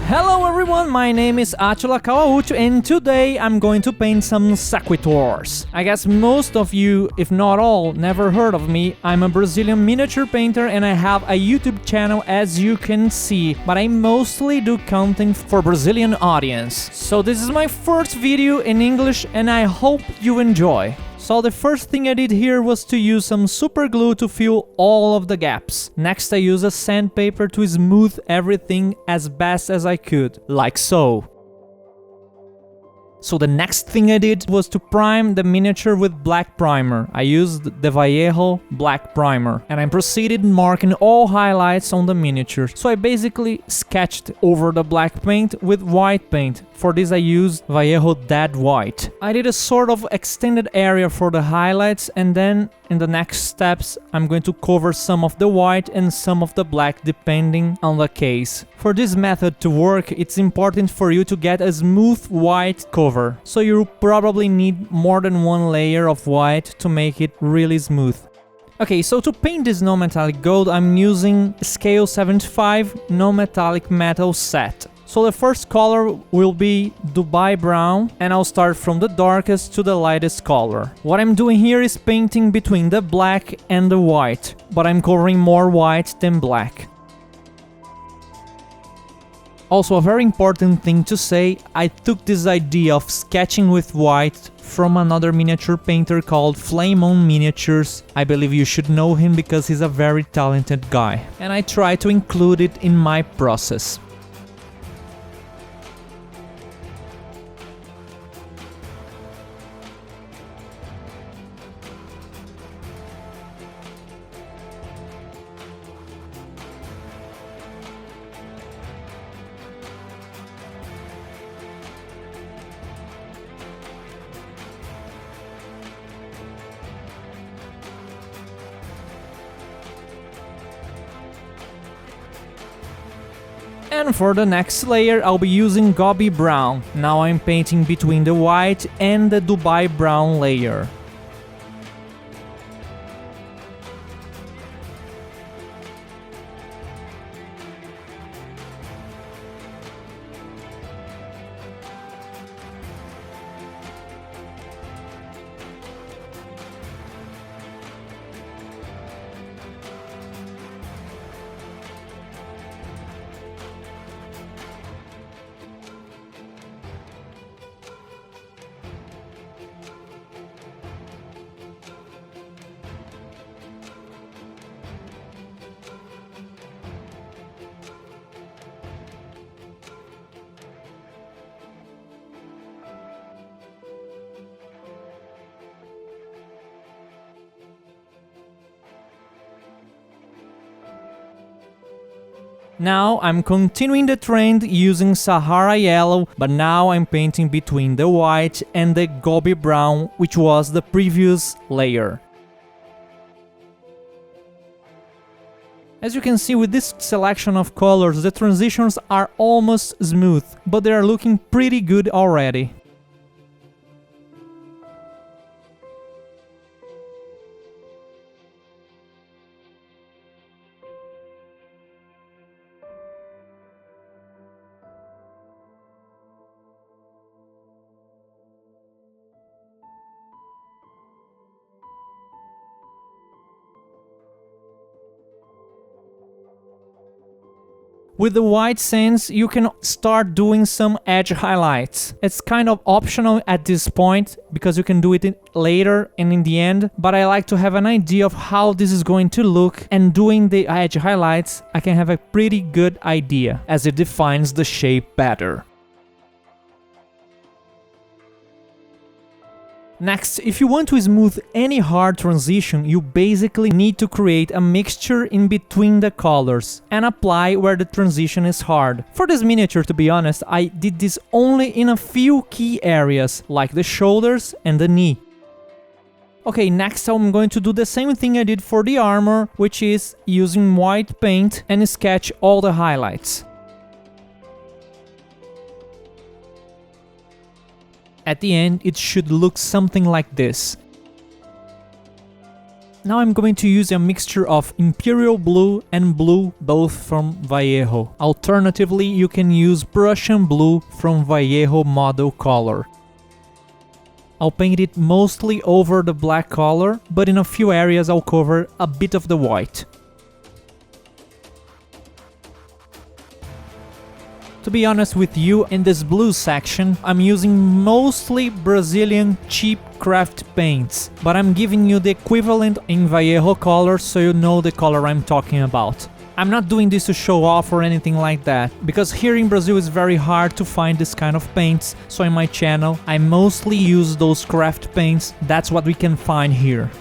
Hello everyone, my name is Attila Kawaucho and today I'm going to paint some Sequitors. I guess most of you, if not all, never heard of me. I'm a Brazilian miniature painter and I have a YouTube channel as you can see, but I mostly do content for Brazilian audience. So this is my first video in English and I hope you enjoy. So the first thing I did here was to use some super glue to fill all of the gaps. Next I used a sandpaper to smooth everything as best as I could, like so. So the next thing I did was to prime the miniature with black primer. I used the Vallejo black primer and I proceeded marking all highlights on the miniature. So I basically sketched over the black paint with white paint. For this I used Vallejo Dead White. I did a sort of extended area for the highlights and then in the next steps I'm going to cover some of the white and some of the black depending on the case. For this method to work, it's important for you to get a smooth white cover. So you probably need more than one layer of white to make it really smooth. Okay, so to paint this non-metallic gold I'm using Scale75 non-metallic metal set. So the first color will be Dubai Brown and I'll start from the darkest to the lightest color. What I'm doing here is painting between the black and the white, but I'm covering more white than black. Also, a very important thing to say, I took this idea of sketching with white from another miniature painter called Flame On Miniatures. I believe you should know him because he's a very talented guy. And I try to include it in my process. And for the next layer I'll be using Goby Brown. Now I'm painting between the white and the Dubai Brown layer. Now I'm continuing the trend using Sahara Yellow, but now I'm painting between the white and the Goby Brown, which was the previous layer. As you can see with this selection of colors, the transitions are almost smooth, but they are looking pretty good already. With the white sands, you can start doing some edge highlights. It's kind of optional at this point, because you can do it later and in the end, but I like to have an idea of how this is going to look, and doing the edge highlights, I can have a pretty good idea, as it defines the shape better. Next, if you want to smooth any hard transition, you basically need to create a mixture in between the colors and apply where the transition is hard. For this miniature, to be honest, I did this only in a few key areas, like the shoulders and the knee. Okay, next I'm going to do the same thing I did for the armor, which is using white paint and sketch all the highlights. At the end, it should look something like this. Now I'm going to use a mixture of Imperial Blue and Blue, both from Vallejo. Alternatively, you can use Prussian Blue from Vallejo Model Color. I'll paint it mostly over the black color, but in a few areas I'll cover a bit of the white. To be honest with you, in this blue section, I'm using mostly Brazilian cheap craft paints, but I'm giving you the equivalent in Vallejo colors so you know the color I'm talking about. I'm not doing this to show off or anything like that, because here in Brazil it's very hard to find this kind of paints, so in my channel I mostly use those craft paints. That's what we can find here.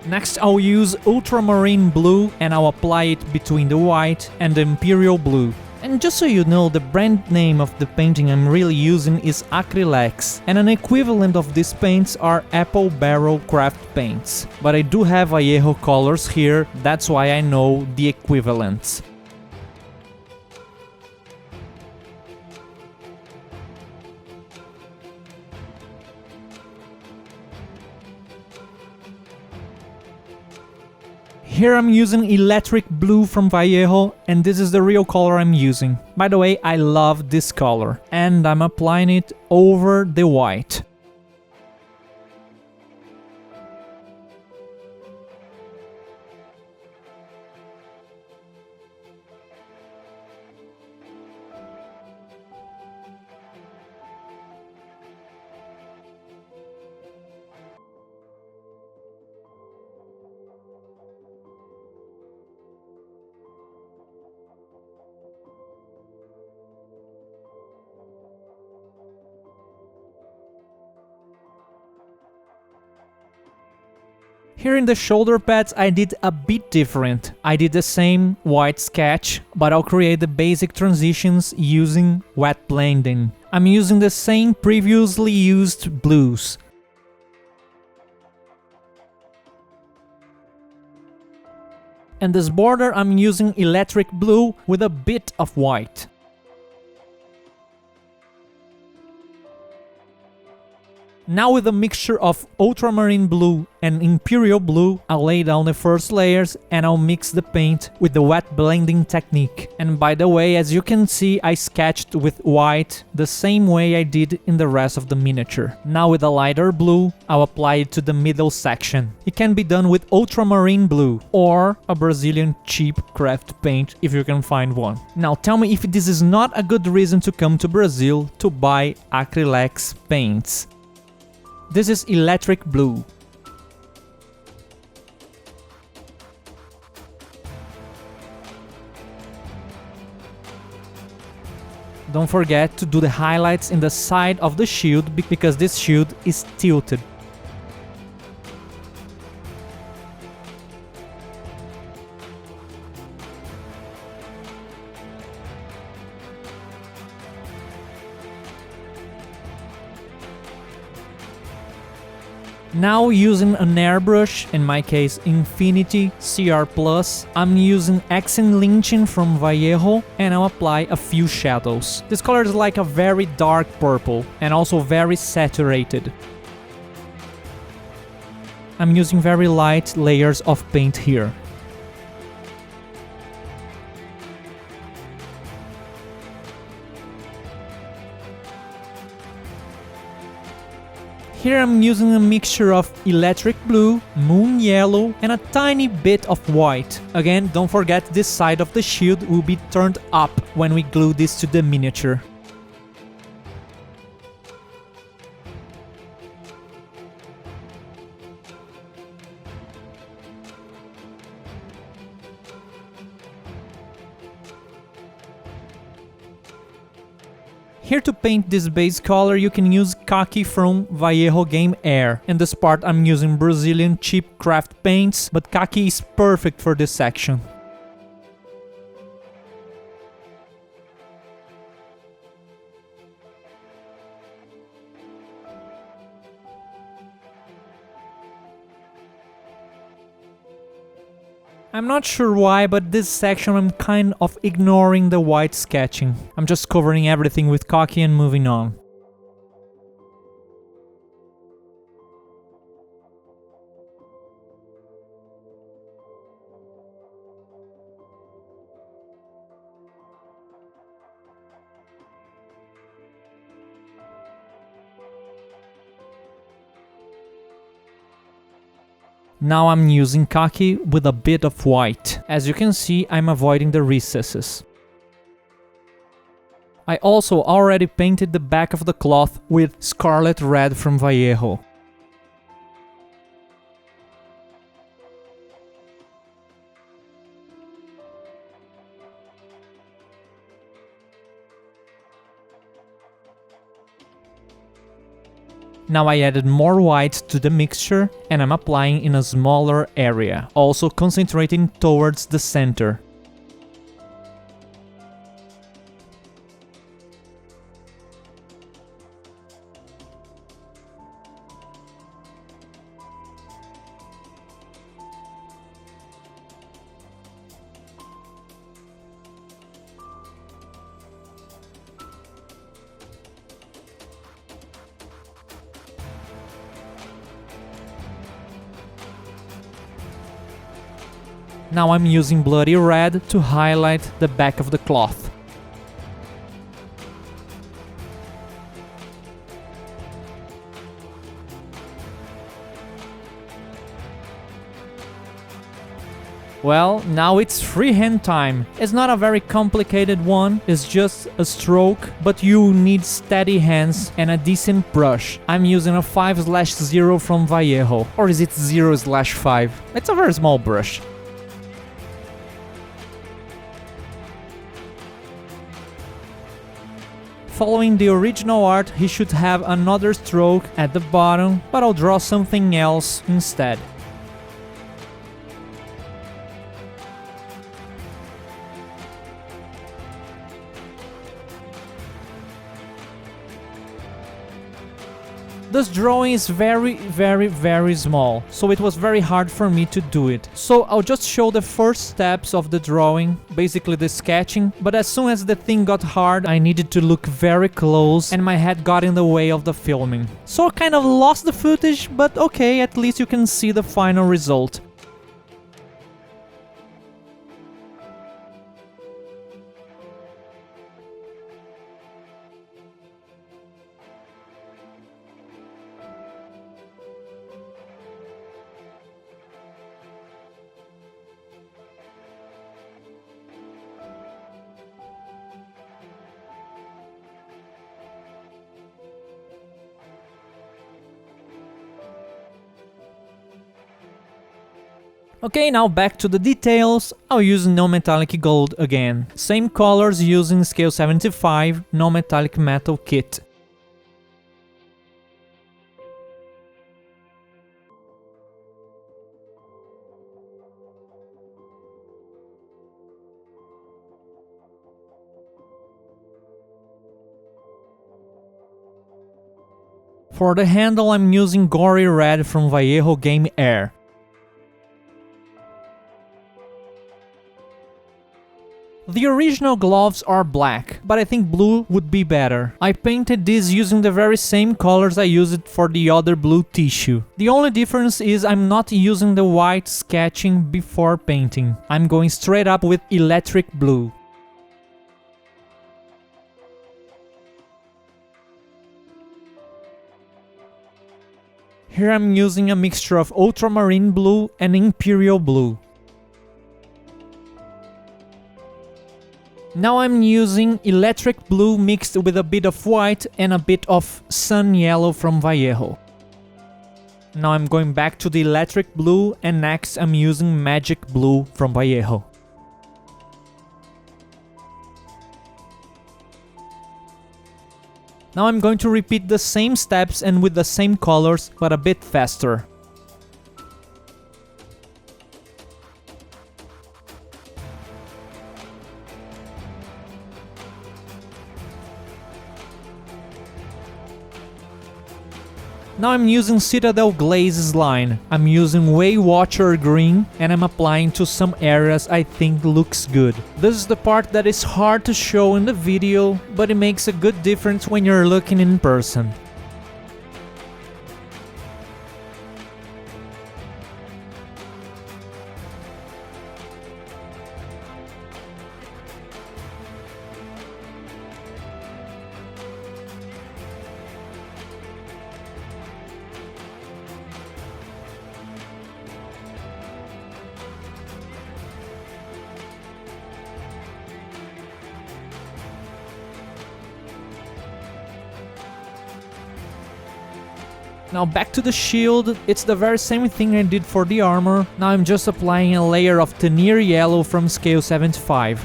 Next I'll use Ultramarine Blue and I'll apply it between the white and the Imperial Blue. And just so you know, the brand name of the painting I'm really using is Acrilex, and an equivalent of these paints are Apple Barrel Craft Paints. But I do have Vallejo colors here, that's why I know the equivalents. Here I'm using Electric Blue from Vallejo, and this is the real color I'm using. By the way, I love this color, and I'm applying it over the white. Here in the shoulder pads I did a bit different. I did the same white sketch, but I'll create the basic transitions using wet blending. I'm using the same previously used blues. And this border I'm using Electric Blue with a bit of white. Now with a mixture of Ultramarine Blue and Imperial Blue, I'll lay down the first layers and I'll mix the paint with the wet blending technique. And by the way, as you can see, I sketched with white the same way I did in the rest of the miniature. Now with a lighter blue, I'll apply it to the middle section. It can be done with Ultramarine Blue or a Brazilian cheap craft paint if you can find one. Now tell me if this is not a good reason to come to Brazil to buy Acrilex paints. This is Electric Blue. Don't forget to do the highlights in the side of the shield because this shield is tilted. Now using an airbrush, in my case Infinity CR+, I'm using Hexed Lichen from Vallejo and I'll apply a few shadows. This color is like a very dark purple and also very saturated. I'm using very light layers of paint here. Here I'm using a mixture of Electric Blue, Moon Yellow and a tiny bit of white. Again, don't forget this side of the shield will be turned up when we glue this to the miniature. Here to paint this base color you can use Khaki from Vallejo Game Air. In this part I'm using Brazilian cheap craft paints, but Khaki is perfect for this section. I'm not sure why, but this section I'm kind of ignoring the white sketching. I'm just covering everything with khaki and moving on. Now I'm using khaki with a bit of white. As you can see, I'm avoiding the recesses. I also already painted the back of the cloth with Scarlet Red from Vallejo. Now I added more white to the mixture and I'm applying in a smaller area, also concentrating towards the center. Now I'm using bloody red to highlight the back of the cloth. Well, now it's freehand time. It's not a very complicated one, it's just a stroke, but you need steady hands and a decent brush. I'm using a 5/0 from Vallejo, or is it 0/5? It's a very small brush. Following the original art, he should have another stroke at the bottom, but I'll draw something else instead. This drawing is very small, so it was very hard for me to do it. So I'll just show the first steps of the drawing, basically the sketching, but as soon as the thing got hard, I needed to look very close and my head got in the way of the filming. So I kind of lost the footage, but okay, at least you can see the final result. Okay, now back to the details. I'll use non-metallic gold again. Same colors using Scale75 non-metallic metal kit. For the handle I'm using Gory Red from Vallejo Game Air. The original gloves are black, but I think blue would be better. I painted these using the very same colors I used for the other blue tissue. The only difference is I'm not using the white sketching before painting. I'm going straight up with electric blue. Here I'm using a mixture of Ultramarine Blue and Imperial Blue. Now I'm using electric blue mixed with a bit of white and a bit of sun yellow from Vallejo. Now I'm going back to the electric blue and next I'm using magic blue from Vallejo. Now I'm going to repeat the same steps and with the same colors, but a bit faster. Now I'm using Citadel Glazes line. I'm using Way Watcher Green and I'm applying to some areas I think looks good. This is the part that is hard to show in the video, but it makes a good difference when you're looking in person. Now back to the shield, it's the very same thing I did for the armor. Now I'm just applying a layer of Tenier Yellow from Scale75.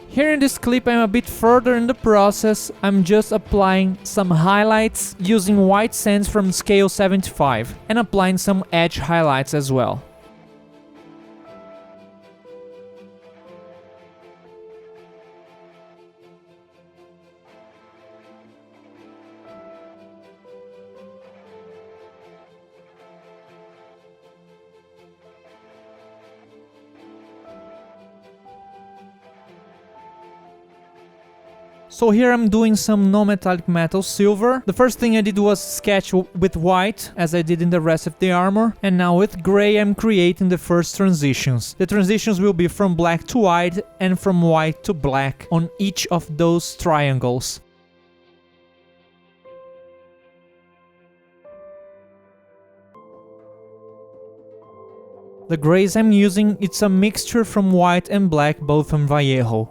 Here in this clip I'm a bit further in the process. I'm just applying some highlights using white sands from Scale75 and applying some edge highlights as well. So here I'm doing some non-metallic metal silver. The first thing I did was sketch with white, as I did in the rest of the armor. And now with gray I'm creating the first transitions. The transitions will be from black to white and from white to black on each of those triangles. The grays I'm using, it's a mixture from white and black, both from Vallejo.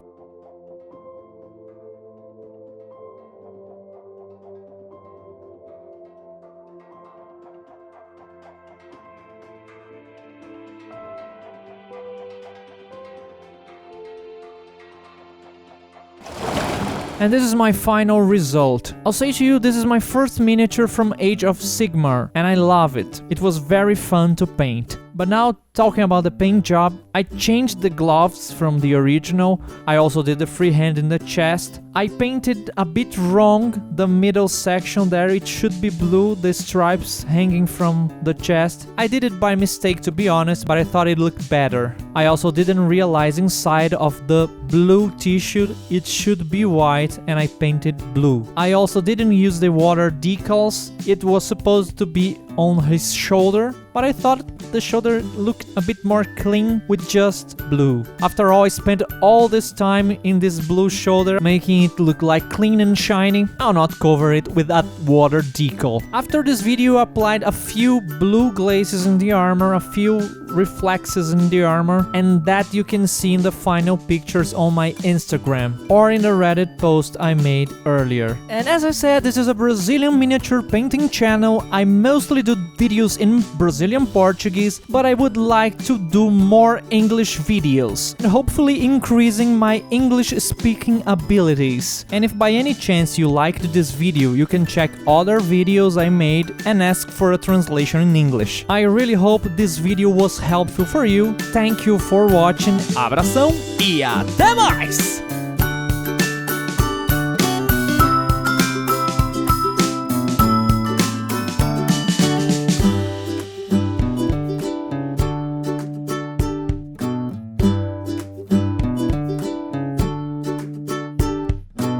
And this is my final result. I'll say to you, this is my first miniature from Age of Sigmar, and I love it. It was very fun to paint. But now, talking about the paint job, I changed the gloves from the original. I also did the freehand in the chest. I painted a bit wrong the middle section there. It should be blue, the stripes hanging from the chest. I did it by mistake, to be honest, but I thought it looked better. I also didn't realize inside of the blue tissue it should be white, and I painted blue. I also didn't use the water decals. It was supposed to be on his shoulder, but I thought the shoulder looked a bit more clean with just blue. After all, I spent all this time in this blue shoulder, making it look like clean and shiny. I'll not cover it with that water decal. After this video, I applied a few blue glazes in the armor, a few reflexes in the armor, and that you can see in the final pictures on my Instagram or in the Reddit post I made earlier. And as I said, this is a Brazilian miniature painting channel. I mostly do videos in Brazilian Portuguese, but I would like to do more English videos, and hopefully increasing my English speaking abilities. And if by any chance you liked this video, you can check other videos I made and ask for a translation in English. I really hope this video was helpful for you. Thank you for watching, abração e até mais!